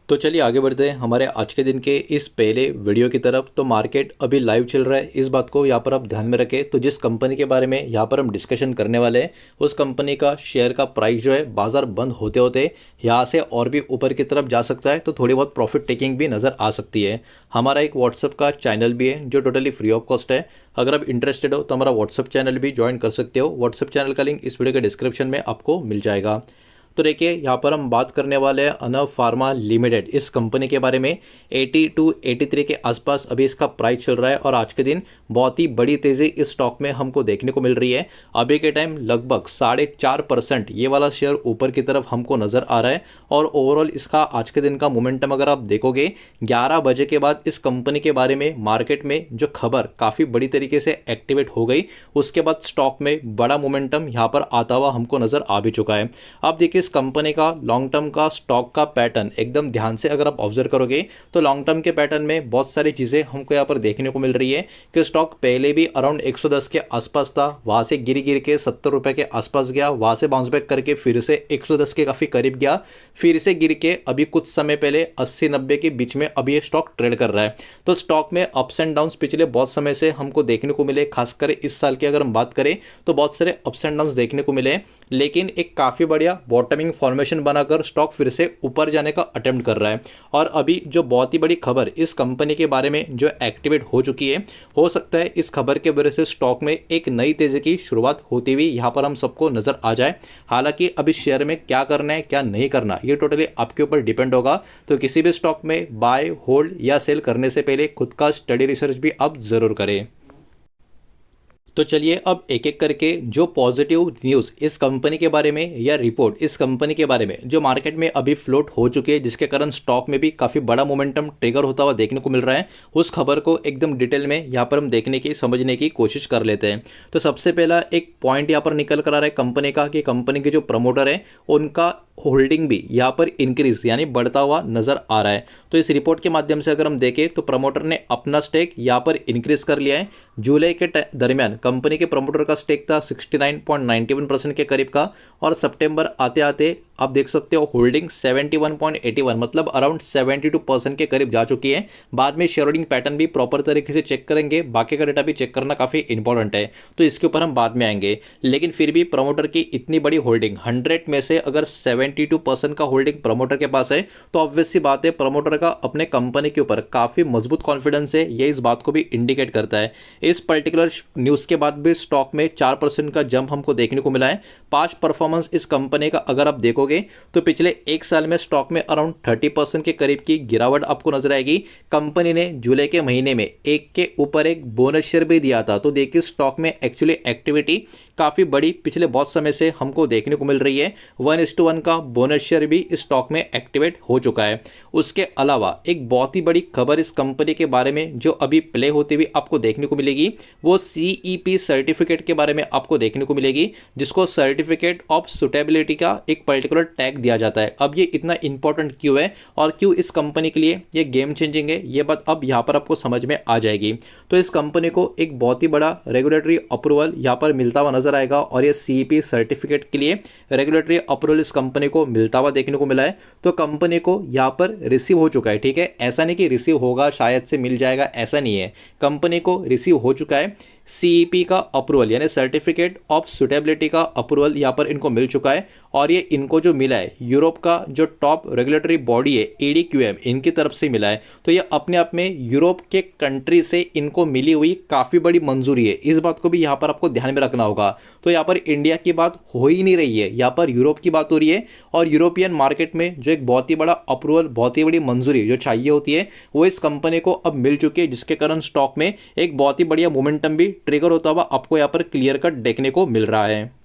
तो चलिए आगे बढ़ते हैं हमारे आज के दिन के इस पहले वीडियो की तरफ। तो मार्केट अभी लाइव चल रहा है, इस बात को यहाँ पर आप ध्यान में रखें। तो जिस कंपनी के बारे में यहाँ पर हम डिस्कशन करने वाले हैं उस कंपनी का शेयर का प्राइस जो है बाजार बंद होते होते यहाँ से और भी ऊपर की तरफ जा सकता है, तो थोड़ी बहुत प्रॉफिट टेकिंग भी नज़र आ सकती है। हमारा एक व्हाट्सअप का चैनल भी है जो टोटली फ्री ऑफ कॉस्ट है। अगर आप इंटरेस्टेड हो तो हमारा व्हाट्सअप चैनल भी ज्वाइन कर सकते हो। व्हाट्सअप चैनल का लिंक इस वीडियो के डिस्क्रिप्शन में आपको मिल जाएगा। तो देखिए यहाँ पर हम बात करने वाले हैं अनव फार्मा लिमिटेड, इस कंपनी के बारे में। 80 टू 83 के आसपास अभी इसका प्राइस चल रहा है और आज के दिन बहुत ही बड़ी तेज़ी इस स्टॉक में हमको देखने को मिल रही है। अभी के टाइम लगभग 4.5% ये वाला शेयर ऊपर की तरफ हमको नज़र आ रहा है। और ओवरऑल इसका आज के दिन का मोमेंटम अगर आप देखोगे 11 बजे के बाद इस कंपनी के बारे में मार्केट में जो खबर काफ़ी बड़ी तरीके से एक्टिवेट हो गई, उसके बाद स्टॉक में बड़ा मोमेंटम यहाँ पर आता हुआ हमको नज़र आ भी चुका है। अब देखिए इस कंपनी का लॉन्ग टर्म का स्टॉक का पैटर्न एकदम ध्यान से अगर आप ऑब्जर्व करोगे तो लॉन्ग टर्म के पैटर्न में बहुत सारी चीज़ें हमको यहाँ पर देखने को मिल रही है कि स्टॉक पहले भी अराउंड 110 के आसपास था, वहाँ से गिर गिर के 70 रुपये के आसपास गया, वहाँ से बाउंस बैक करके फिर से 110 के काफ़ी करीब गया, फिर से गिर के अभी कुछ समय पहले 80-90 के बीच में अभी ये स्टॉक ट्रेड कर रहा है। तो स्टॉक में अप्स एंड डाउन्स पिछले बहुत समय से हमको देखने को मिले, खासकर इस साल की अगर हम बात करें तो बहुत सारे अप्स एंड डाउन्स देखने को मिले, लेकिन एक काफ़ी बढ़िया बॉटमिंग फॉर्मेशन बनाकर स्टॉक फिर से ऊपर जाने का अटेम्प्ट कर रहा है। और अभी जो बहुत ही बड़ी खबर इस कंपनी के बारे में जो एक्टिवेट हो चुकी है, हो सकता है इस खबर के वजह से स्टॉक में एक नई तेज़ी की शुरुआत होती हुई यहाँ पर हम सबको नज़र आ जाए। हालांकि अभी शेयर में क्या करना है क्या नहीं करना ये टोटली आपके ऊपर डिपेंड होगा। तो किसी भी स्टॉक में बाय होल्ड या सेल करने से पहले खुद का स्टडी रिसर्च भी आप ज़रूर करें। तो चलिए अब एक एक करके जो पॉजिटिव न्यूज़ इस कंपनी के बारे में या रिपोर्ट इस कंपनी के बारे में जो मार्केट में अभी फ्लोट हो चुकी है, जिसके कारण स्टॉक में भी काफ़ी बड़ा मोमेंटम ट्रिगर होता हुआ देखने को मिल रहा है, उस खबर को एकदम डिटेल में यहाँ पर हम देखने की समझने की कोशिश कर लेते हैं। तो सबसे पहला एक पॉइंट यहाँ पर निकल कर आ रहा है कंपनी का कि कंपनी के जो प्रमोटर है उनका होल्डिंग भी यहाँ पर इंक्रीज यानी बढ़ता हुआ नजर आ रहा है। तो इस रिपोर्ट के माध्यम से अगर हम देखें तो प्रमोटर ने अपना स्टेक यहाँ पर इंक्रीज कर लिया है। जुलाई के दरमियान कंपनी के प्रमोटर का स्टेक था 69.91% के करीब का, और सितंबर आते आते आप देख सकते हो होल्डिंग 71.81 मतलब अराउंड 72% के करीब जा चुकी है। बाद में शेयर होल्डिंग पैटर्न भी प्रॉपर तरीके से चेक करेंगे, बाकी का डेटा भी चेक करना काफ़ी इंपॉर्टेंट है, तो इसके ऊपर हम बाद में आएंगे। लेकिन फिर भी प्रमोटर की इतनी बड़ी होल्डिंग 100 में से अगर 72% का होल्डिंग प्रमोटर के पास है तो ऑब्वियस सी बात है प्रमोटर का अपने कंपनी के ऊपर काफ़ी मजबूत कॉन्फिडेंस है, ये इस बात को भी इंडिकेट करता है। इस पर्टिकुलर न्यूज़ के बाद भी स्टॉक में 4% का जंप हमको देखने को मिला है। पास्ट परफॉर्मेंस इस कंपनी का अगर आप देखोगे तो पिछले एक साल में स्टॉक में अराउंड 30% के करीब की गिरावट आपको नजर आएगी। कंपनी ने जुलाई के महीने में एक के ऊपर एक बोनस शेयर भी दिया था, तो देखिए स्टॉक में एक्चुअली एक्टिविटी काफ़ी बड़ी पिछले बहुत समय से हमको देखने को मिल रही है। 1:1 का बोनस शेयर भी इस स्टॉक में एक्टिवेट हो चुका है। उसके अलावा एक बहुत ही बड़ी खबर इस कंपनी के बारे में जो अभी प्ले होती हुई आपको देखने को मिलेगी, वो CEP सर्टिफिकेट के बारे में आपको देखने को मिलेगी, जिसको सर्टिफिकेट ऑफ सुटेबिलिटी का एक पर्टिकुलर टैग दिया जाता है। अब ये इतना इंपॉर्टेंट क्यों है और क्यों इस कंपनी के लिए ये गेम चेंजिंग है, ये बात अब यहाँ पर आपको समझ में आ जाएगी। तो इस कंपनी को एक बहुत ही बड़ा रेगुलेटरी अप्रूवल यहाँ पर मिलता हुआ नजर आएगा, और ये CEP सर्टिफिकेट के लिए रेगुलेटरी अप्रूवल इस कंपनी को मिलता हुआ देखने को मिला है। तो कंपनी को यहाँ पर रिसीव हो चुका है, ठीक है, ऐसा नहीं कि रिसीव होगा शायद से मिल जाएगा, ऐसा नहीं है, कंपनी को रिसीव हो चुका है। CEP का अप्रूवल यानी सर्टिफिकेट ऑफ सुटेबिलिटी का अप्रूवल यहाँ पर इनको मिल चुका है, और ये इनको जो मिला है यूरोप का जो टॉप रेगुलेटरी बॉडी है EDQM, इनकी तरफ से मिला है। तो ये अपने आप में यूरोप के कंट्री से इनको मिली हुई काफ़ी बड़ी मंजूरी है, इस बात को भी यहाँ पर आपको ध्यान में रखना होगा। तो यहाँ पर इंडिया की बात हो ही नहीं रही है, यहाँ पर यूरोप की बात हो रही है, और यूरोपियन मार्केट में जो एक बहुत ही बड़ा अप्रूवल बहुत ही बड़ी मंजूरी जो चाहिए होती है वो इस कंपनी को अब मिल चुकी है, जिसके कारण स्टॉक में एक बहुत ही बढ़िया मोमेंटम भी ट्रिगर होता हुआ आपको यहाँ पर क्लियर कट देखने को मिल रहा है।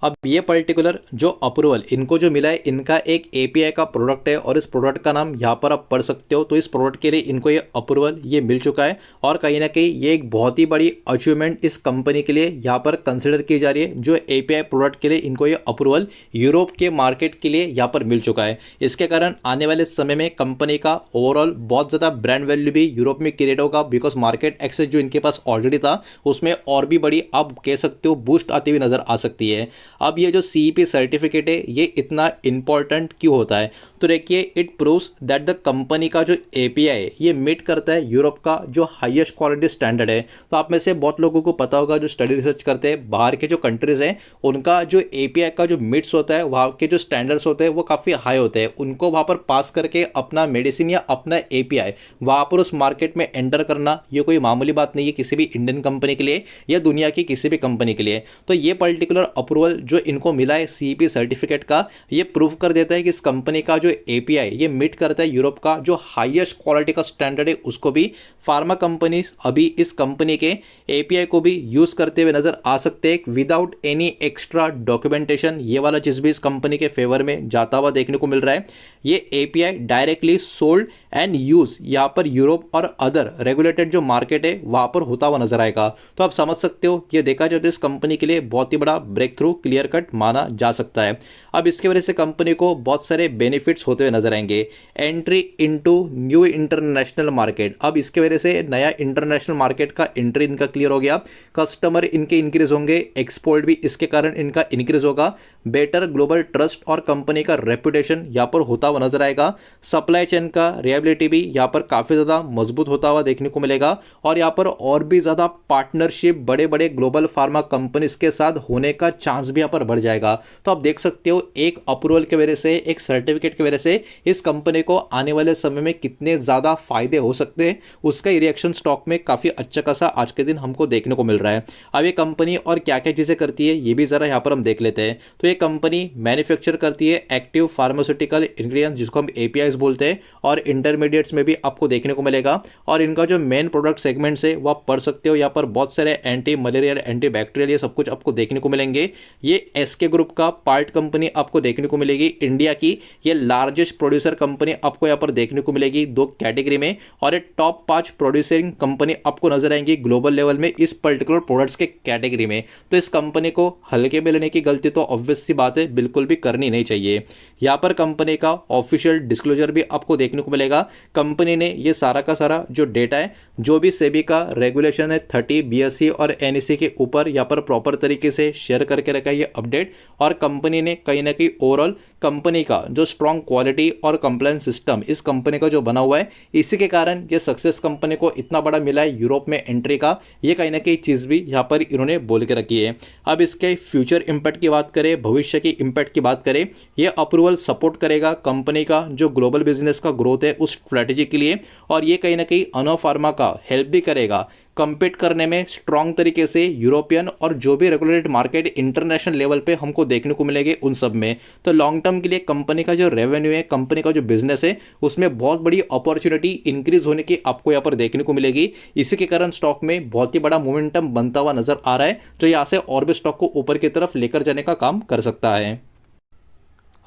अब ये पर्टिकुलर जो अप्रूवल इनको जो मिला है, इनका एक API का प्रोडक्ट है, और इस प्रोडक्ट का नाम यहाँ पर आप पढ़ सकते हो। तो इस प्रोडक्ट के लिए इनको ये अप्रूवल ये मिल चुका है, और कहीं ना कहीं ये एक बहुत ही बड़ी अचीवमेंट इस कंपनी के लिए यहाँ पर कंसिडर की जा रही है। जो API प्रोडक्ट के लिए इनको ये अप्रूवल यूरोप के मार्केट के लिए यहाँ पर मिल चुका है। इसके कारण आने वाले समय में कंपनी का ओवरऑल बहुत ज़्यादा ब्रांड वैल्यू भी यूरोप में क्रिएट होगा, बिकॉज मार्केट एक्सेस जो इनके पास ऑलरेडी था उसमें और भी बड़ी आप कह सकते हो बूस्ट आती हुई नजर आ सकती है। अब ये जो CEP सर्टिफिकेट है ये इतना इंपॉर्टेंट क्यों होता है? तो देखिए, it proves that the company का जो API है ये मीट करता है यूरोप का जो हाईएस्ट क्वालिटी स्टैंडर्ड है। तो आप में से बहुत लोगों को पता होगा, जो स्टडी रिसर्च करते हैं बाहर के जो कंट्रीज हैं, उनका जो API का जो मीट्स होता है, वहाँ के जो स्टैंडर्ड्स होते हैं वो काफ़ी हाई होते हैं। उनको वहाँ पर पास करके अपना मेडिसिन या अपना API वहाँ पर उस मार्केट में एंटर करना ये कोई मामूली बात नहीं है किसी भी इंडियन कंपनी के लिए या दुनिया की किसी भी कंपनी के लिए। तो ये पर्टिकुलर अप्रूवल जो इनको मिला है CEP सर्टिफिकेट का, ये प्रूव कर देता है कि इस कंपनी का जो API ये मीट करता है यूरोप का जो हाईएस्ट क्वालिटी का स्टैंडर्ड है उसको भी। फार्मा कंपनीज अभी इस कंपनी के API को भी यूज करते हुए नजर आ सकते हैं विदाउट एनी एक्स्ट्रा डॉक्यूमेंटेशन। ये वाला चीज भी इस कंपनी के फेवर में जाता हुआ देखने को मिल रहा है। ये API directly sold and use यहाँ पर यूरोप और अदर रेगुलेटेड जो मार्केट है वहां पर होता हुआ नजर आएगा। तो आप समझ सकते हो, ये देखा जाए तो इस कंपनी के लिए बहुत ही बड़ा ब्रेक थ्रू क्लियर कट माना जा सकता है। अब इसके वजह से कंपनी को बहुत सारे बेनिफिट्स होते हुए नजर आएंगे। Entry into new international market, अब इसके वजह से नया इंटरनेशनल मार्केट का एंट्री इनका क्लियर हो गया। कस्टमर इनके इंक्रीज होंगे, एक्सपोर्ट भी इसके कारण इनका इंक्रीज होगा। बेटर ग्लोबल ट्रस्ट और कंपनी का रेपुटेशन यहाँ पर होता हुआ नजर आएगा। सप्लाई चेन का रिलायबिलिटी भी यहाँ पर काफी ज्यादा मजबूत होता हुआ देखने को मिलेगा और यहाँ पर और भी ज्यादा पार्टनरशिप बड़े बड़े ग्लोबल फार्मा कंपनीज के साथ होने का चांस भी यहाँ पर बढ़ जाएगा। तो आप देख सकते हो, एक अप्रूवल की वजह से, एक सर्टिफिकेट की वजह से इस कंपनी को आने वाले समय में कितने ज्यादा फायदे हो सकते हैं, उसका रिएक्शन स्टॉक में काफी अच्छा खासा आज के दिन हमको देखने को मिल रहा है। अब ये कंपनी और क्या क्या चीजें करती है ये भी जरा यहाँ पर हम देख लेते हैं। तो ये कंपनी मैन्युफैक्चर करती है एक्टिव फार्मास्यूटिकल इंग्रेडिएंट्स जिसको हम APIs बोलते हैं, और इंटरमीडिएट्स में भी आपको देखने को मिलेगा। और इनका जो मेन प्रोडक्ट सेगमेंट्स है वो आप पढ़ सकते हो, यहाँ पर बहुत सारे एंटी मलेरियल, एंटी बैक्टीरियल, ये सब कुछ आपको देखने को मिलेंगे। ये SK ग्रुप का पार्ट कंपनी आपको देखने को मिलेगी। इंडिया की ये लार्जेस्ट प्रोड्यूसर कंपनी आपको यहाँ पर देखने को मिलेगी 2 कैटेगरी में, और ये टॉप 5 प्रोड्यूसरिंग कंपनी आपको नजर आएंगी ग्लोबल लेवल में इस पर्टिकुलर प्रोडक्ट्स के कैटेगरी में। तो इस कंपनी को हल्के में लेने की गलती तो ऑब्वियस सी बात है बिल्कुल भी करनी नहीं चाहिए। यहाँ पर कंपनी का ऑफिशियल डिस्क्लोजर भी आपको देखने को मिलेगा। कंपनी ने ये सारा का सारा जो डेटा है, जो भी सेबी का रेगुलेशन है 30 BSE और NSE के ऊपर यहाँ पर प्रॉपर तरीके से शेयर करके रखा है ये अपडेट। और कंपनी ने कहीं ना कहीं ओवरऑल कंपनी का जो स्ट्रॉन्ग क्वालिटी और कंप्लायंस सिस्टम इस कंपनी का जो बना हुआ है, इसी के कारण ये सक्सेस कंपनी को इतना बड़ा मिला है यूरोप में एंट्री का। ये कहीं ना कहीं चीज़ भी यहाँ पर इन्होंने बोल के रखी है। अब इसके फ्यूचर इंपैक्ट की बात करें, भविष्य की इंपैक्ट की बात करें, ये अप्रूवल सपोर्ट करेगा कंपनी का जो ग्लोबल बिजनेस का ग्रोथ है उस स्ट्रेटेजी के लिए, और ये कहीं ना कहीं अनो फार्मा का हेल्प भी करेगा कंपीट करने में स्ट्रॉन्ग तरीके से यूरोपियन और जो भी रेगुलेटेड मार्केट इंटरनेशनल लेवल पे हमको देखने को मिलेंगे उन सब में। तो लॉन्ग टर्म के लिए कंपनी का जो रेवेन्यू है, कंपनी का जो बिजनेस है, उसमें बहुत बड़ी अपॉर्चुनिटी इंक्रीज होने की आपको यहाँ पर देखने को मिलेगी। इसी के कारण स्टॉक में बहुत ही बड़ा मोमेंटम बनता हुआ नजर आ रहा है, जो यहाँ से और भी स्टॉक को ऊपर की तरफ लेकर जाने का काम कर सकता है।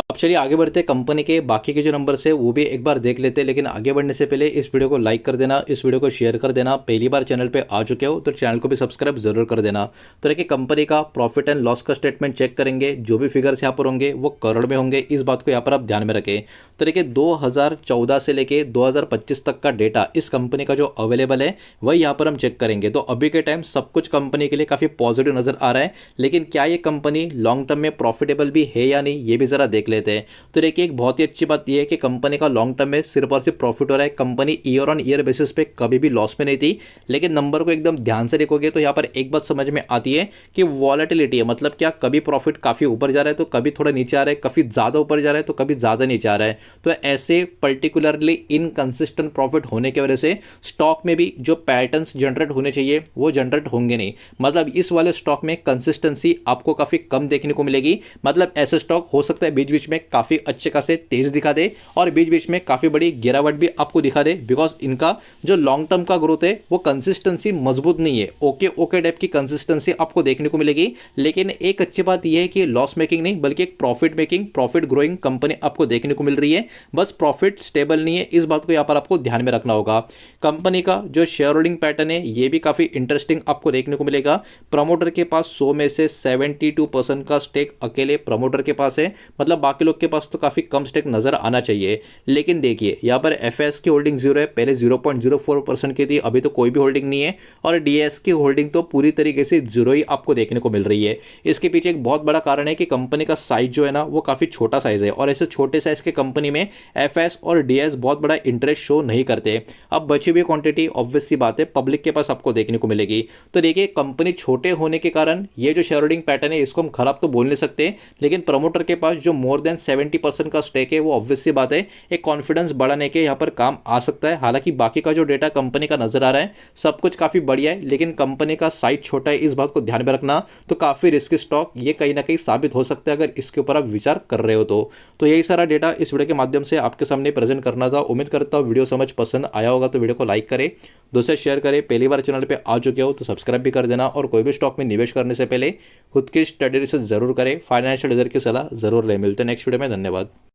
अब चलिए आगे बढ़ते हैं, कंपनी के बाकी के जो नंबर्स है वो भी एक बार देख लेते हैं। लेकिन आगे बढ़ने से पहले इस वीडियो को लाइक कर देना, इस वीडियो को शेयर कर देना। पहली बार चैनल पे आ चुके हो तो चैनल को भी सब्सक्राइब जरूर कर देना। तो देखिए, कंपनी का प्रॉफिट एंड लॉस का स्टेटमेंट चेक करेंगे, जो भी फिगर्स यहाँ पर होंगे वो करोड़ में होंगे, इस बात को यहाँ पर आप ध्यान में रखें। तो देखिए 2014 से लेके 2025 तक का डेटा इस कंपनी का जो अवेलेबल है वही यहाँ पर हम चेक करेंगे। तो अभी के टाइम सब कुछ कंपनी के लिए काफ़ी पॉजिटिव नजर आ रहा है, लेकिन क्या ये कंपनी लॉन्ग टर्म में प्रॉफिटेबल भी है या नहीं, ये भी ज़रा देख लेते हैं। तो देखिए, एक बहुत ही अच्छी बात यह है कि कंपनी का लॉन्ग टर्म में सिर्फ और सिर्फ प्रॉफिट हो रहा है। Company year on year basis पे कभी भी लॉस में नहीं थी। लेकिन नंबर को एकदम ध्यान से देखोगे तो यहाँ पर एक बात समझ में आती है कि वॉलेटिलिटी है, मतलब क्या कभी प्रॉफिट काफ़ी ऊपर जा रहा है तो कभी थोड़ा नीचे आ रहा है, कभी ज़्यादा ऊपर जा रहा है तो कभी ज़्यादा नीचे आ रहा है। तो ऐसे पर्टिकुलरली इनकंसिस्टेंट प्रॉफिट होने की वजह से स्टॉक में भी जो पैटर्न्स जनरेट होने चाहिए वो जनरेट होंगे नहीं। मतलब इस वाले स्टॉक में कंसिस्टेंसी आपको काफ़ी कम देखने को मिलेगी। मतलब ऐसे स्टॉक हो सकता है बीच बीच में काफ़ी अच्छे खासे तेज दिखा दे और बीच बीच में काफ़ी बड़ी गिरावट भी आपको दिखा दे, बिकॉज इनका जो लॉन्ग टर्म का ग्रोथ है वो कंसिस्टेंसी मजबूत नहीं है। ओके टाइप की कंसिस्टेंसी आपको देखने को मिलेगी। लेकिन एक अच्छी बात यह है कि लॉस मेकिंग नहीं बल्कि एक profit making, profit growing company आपको देखने को मिल रही है। बस प्रॉफिट स्टेबल नहीं है, इस बात को यहाँ पर आपको ध्यान में रखना होगा। कंपनी का जो शेयर होल्डिंग पैटर्न है ये भी काफ़ी इंटरेस्टिंग आपको देखने को मिलेगा। प्रमोटर के पास 100 में से 72% का स्टेक अकेले प्रमोटर के पास है। मतलब बाकी बाकी लोग के पास तो काफ़ी कम स्टेक नज़र आना चाहिए। लेकिन देखिए यहाँ पर एफएस की होल्डिंग जीरो है, पहले 0.04% की थी, अभी तो कोई भी होल्डिंग नहीं है। और डीएस की होल्डिंग तो पूरी तरीके से जीरो ही आपको देखने को मिल रही है। इसके पीछे एक बहुत बड़ा कारण है कि कंपनी का साइज जो है ना वो काफ़ी छोटा साइज है, और ऐसे छोटे साइज के कंपनी में एफएस और डीएस बहुत बड़ा इंटरेस्ट शो नहीं करते। अब बची हुई क्वांटिटी ऑब्वियस सी बात है पब्लिक के पास आपको देखने को मिलेगी। तो देखिए कंपनी छोटे होने के कारण ये जो शेयर होल्डिंग पैटर्न है इसको हम खराब तो बोल नहीं सकते, लेकिन प्रमोटर के पास जो मोर देन 70% का स्टेक है वो ऑब्वियस सी बात है एक कॉन्फिडेंस बढ़ाने के यहाँ पर काम आ सकता है। हालांकि बाकी का जो डेटा कंपनी का नजर आ रहा है सब कुछ काफी बढ़िया है, लेकिन कंपनी का साइज छोटा है, इस बात को ध्यान में रखना। तो काफी रिस्की स्टॉक ये कहीं ना कहीं साबित हो सकता है अगर इसके ऊपर आप विचार कर रहे हो तो यही सारा डेटा इस वीडियो के माध्यम से आपके सामने प्रेजेंट करना था। उम्मीद करता हूँ वीडियो समझ पसंद आया होगा, तो वीडियो को लाइक करें, दोस्तों शेयर करें। पहली बार चैनल पे आ चुके हो तो सब्सक्राइब भी कर देना, और कोई भी स्टॉक में निवेश करने से पहले खुद की स्टडी रिसर्च जरूर करें, फाइनेंशियल एडवाइजर की सलाह जरूर लें। मिलते हैं नेक्स्ट वीडियो में, धन्यवाद।